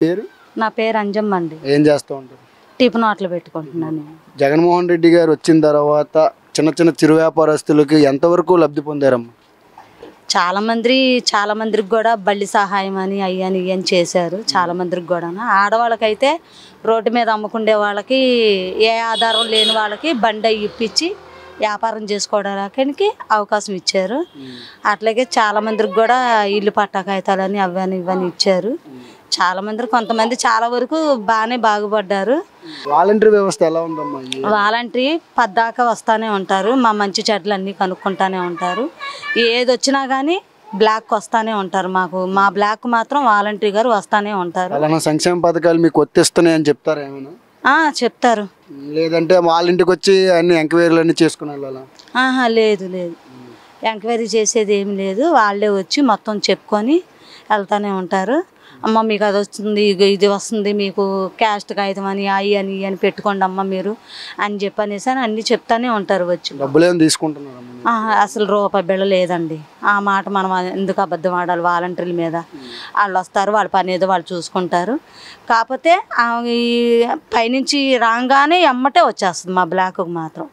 పేరు? నా పేరు అంజమ్మ అండి. ఏం చేస్తూ ఉంటారు? టిఫిన్ హోటల్ పెట్టుకుంటున్నాను. జగన్మోహన్ రెడ్డి గారు వచ్చిన తర్వాత చిన్న చిన్న చిరు వ్యాపారస్తులకి ఎంతవరకు లబ్ధి పొందారమ్మా? చాలా మందికి కూడా బల్లి సహాయం అని అయ్యని ఇవని చేశారు. చాలా మందికి కూడా ఆడవాళ్ళకైతే రోడ్డు మీద అమ్ముకునే వాళ్ళకి ఏ ఆధారం లేని వాళ్ళకి బండి ఇప్పించి వ్యాపారం చేసుకోవడానికి అవకాశం ఇచ్చారు. అట్లాగే చాలా మందికి కూడా ఇల్లు పట్టా కాగితాలని అవని ఇవన్నీ ఇచ్చారు. చాలా మంది కొంతమంది చాలా వరకు బాగానే బాగుపడ్డారు. వాలంటరీ వ్యవస్థ ఎలా ఉందమ్మా? వాలంటరీ పద్దాకా వస్తూనే ఉంటారు. మా మంచి చెడ్లు అన్నీ కనుక్కుంటూనే ఉంటారు. ఏది వచ్చినా కానీ బ్లాక్ వస్తూనే ఉంటారు. మా బ్లాక్ మాత్రం వాలంటరీ గారు వస్తూనే ఉంటారు. అలానా సంక్షేమ పథకాలు మీకు వర్తిస్తున్నాయి అని చెప్తారు ఏమైనా? చెప్తారు. లేదంటే వాళ్ళ ఇంటికి వచ్చి అన్ని ఎంక్వైరీలు అన్నీ చేసుకుని వెళ్ళాలా? లేదు ఎంక్వైరీ చేసేది ఏమి లేదు. వాళ్ళే వచ్చి మొత్తం చెప్పుకొని వెళ్తూనే ఉంటారు. అమ్మ మీకు అది వస్తుంది, ఇది వస్తుంది, మీకు క్యాస్ట్ కాగితం అని అవి అని అని పెట్టుకోండి అమ్మ మీరు అని చెప్పనేసి అని అన్నీ చెప్తానే ఉంటారు. వచ్చి డబ్బులు ఏమైనా తీసుకుంటున్నారు? అసలు రూపాయి బిళ్ళ లేదండి. ఆ మాట మనం ఎందుకు అబద్ధం ఆడాలి? వాలంటీర్ల మీద వాళ్ళు వస్తారు, వాళ్ళ పని ఏదో వాళ్ళు చూసుకుంటారు. కాకపోతే ఈ పైనుంచి రాగానే ఎమ్మటే వచ్చేస్తుంది మా బ్లాక్కి మాత్రం.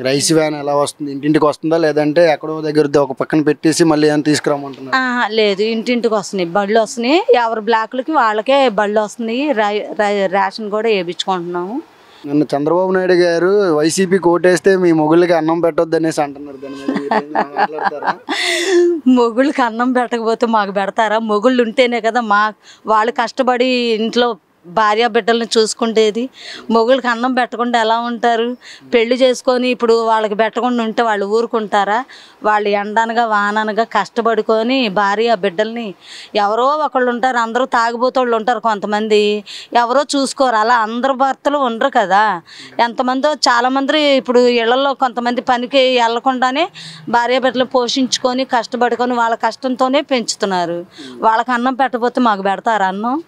రైస్ వ్యాన్ ఎలా వస్తుంది? ఇంటింటికి వస్తుందా లేదంటే ఎక్కడో దగ్గర ఒక పక్కన పెట్టేసి మళ్ళీ ఏమైనా తీసుకురామంటున్నారు? లేదు, ఇంటింటికి వస్తున్నాయి, బళ్ళు వస్తున్నాయి. ఎవరి బ్లాక్లకి వాళ్ళకే బళ్ళు వస్తున్నాయి. రేషన్ కూడా వేయించుకుంటున్నాము. నిన్న చంద్రబాబు నాయుడు గారు వైసీపీకి ఓటేస్తే మీ మొగుళ్ళకి అన్నం పెట్టొద్దు అనేసి అంటున్నారు. మొగుళ్ళకి అన్నం పెట్టకపోతే మాకు పెడతారా? మొగుళ్ళు ఉంటేనే కదా వాళ్ళు కష్టపడి ఇంట్లో భార్య బిడ్డలను చూసుకుంటేది. మొగుళ్ళకి అన్నం పెట్టకుండా ఎలా ఉంటారు? పెళ్లి చేసుకొని ఇప్పుడు వాళ్ళకి పెట్టకుండా ఉంటే వాళ్ళు ఊరుకుంటారా? వాళ్ళు ఎండనగా వాననగా కష్టపడుకొని భార్య బిడ్డల్ని ఎవరో ఒకళ్ళు ఉంటారు. అందరూ తాగుబోతోళ్ళు ఉంటారు కొంతమంది, ఎవరో చూసుకోరు. అలా అందరు భర్తలు ఉండరు కదా. ఎంతమందో చాలామంది ఇప్పుడు ఇళ్లలో కొంతమంది పనికి వెళ్ళకుండానే భార్య బిడ్డలు పోషించుకొని కష్టపడుకొని వాళ్ళ కష్టంతోనే పెంచుతున్నారు. వాళ్ళకి అన్నం పెట్టకపోతే మాకు పెడతారు అన్నం?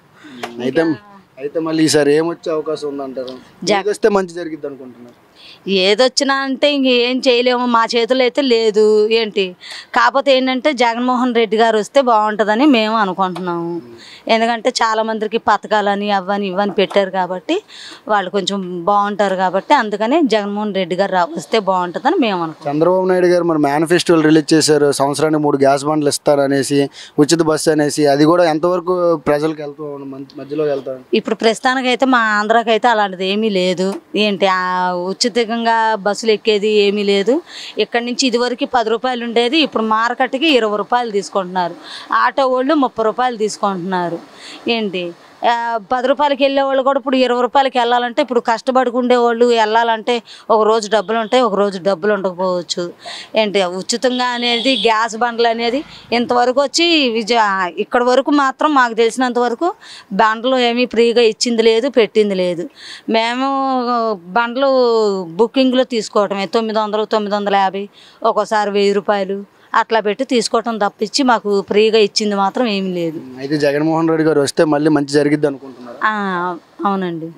అయితే మళ్ళీ ఈసారి ఏమొచ్చే అవకాశం ఉందంటారు? వస్తే మంచి జరిగిద్ది అనుకుంటున్నారు? ఏదొచ్చినా అంటే ఇంకేం చేయలేము, మా చేతుల్లో అయితే లేదు ఏంటి. కాకపోతే ఏంటంటే జగన్మోహన్ రెడ్డి గారు వస్తే బాగుంటుందని మేము అనుకుంటున్నాము. ఎందుకంటే చాలామందికి పథకాలని అవని ఇవని పెట్టారు కాబట్టి వాళ్ళు కొంచెం బాగుంటారు కాబట్టి అందుకని జగన్మోహన్ రెడ్డి గారు వస్తే బాగుంటుందని మేము అనుకుంటున్నాం. చంద్రబాబు నాయుడు గారు మరి మేనిఫెస్టోలు రిలీజ్ చేశారు. సంవత్సరానికి 3 గ్యాస్ బండ్లు ఇస్తారనేసి, ఉచిత బస్సు అనేసి. అది కూడా ఎంతవరకు ప్రజలకు వెళ్తూ మధ్యలో వెళ్తారు? ఇప్పుడు ప్రస్తుతానికైతే మా ఆంధ్రాకైతే అలాంటిది ఏమీ లేదు. ఏంటి ఉచితంగా బస్సులు ఎక్కేది ఏమీ లేదు. ఇక్కడి నుంచి ఇదివరకు 10 రూపాయలు ఉండేది, ఇప్పుడు మార్కెట్కి 20 రూపాయలు తీసుకుంటున్నారు. ఆటో వాళ్ళు 30 రూపాయలు తీసుకుంటున్నారు. ఏంటి 10 రూపాయలకి వెళ్ళేవాళ్ళు కూడా ఇప్పుడు 20 రూపాయలకి వెళ్ళాలంటే, ఇప్పుడు కష్టపడుకుండే వాళ్ళు వెళ్ళాలంటే ఒక రోజు డబ్బులు ఉంటాయి, ఒక రోజు డబ్బులు ఉండకపోవచ్చు. ఏంటి ఉచితంగా అనేది గ్యాస్ బండ్లు అనేది ఇంతవరకు వచ్చి ఇక్కడి వరకు మాత్రం మాకు తెలిసినంత వరకు బండ్లు ఏమీ ఫ్రీగా ఇచ్చింది లేదు, పెట్టింది లేదు. మేము బండ్లు బుకింగ్లో తీసుకోవటమే 900, 950, ఒక్కోసారి 1000 రూపాయలు అట్లా పెట్టి తీసుకోవటం తప్పించి మాకు ఫ్రీగా ఇచ్చింది మాత్రం ఏమీ లేదు. అయితే జగన్మోహన్ రెడ్డి గారు వస్తే మళ్ళీ మంచి జరిగిద్ది అనుకుంటున్నారు? అవునండి.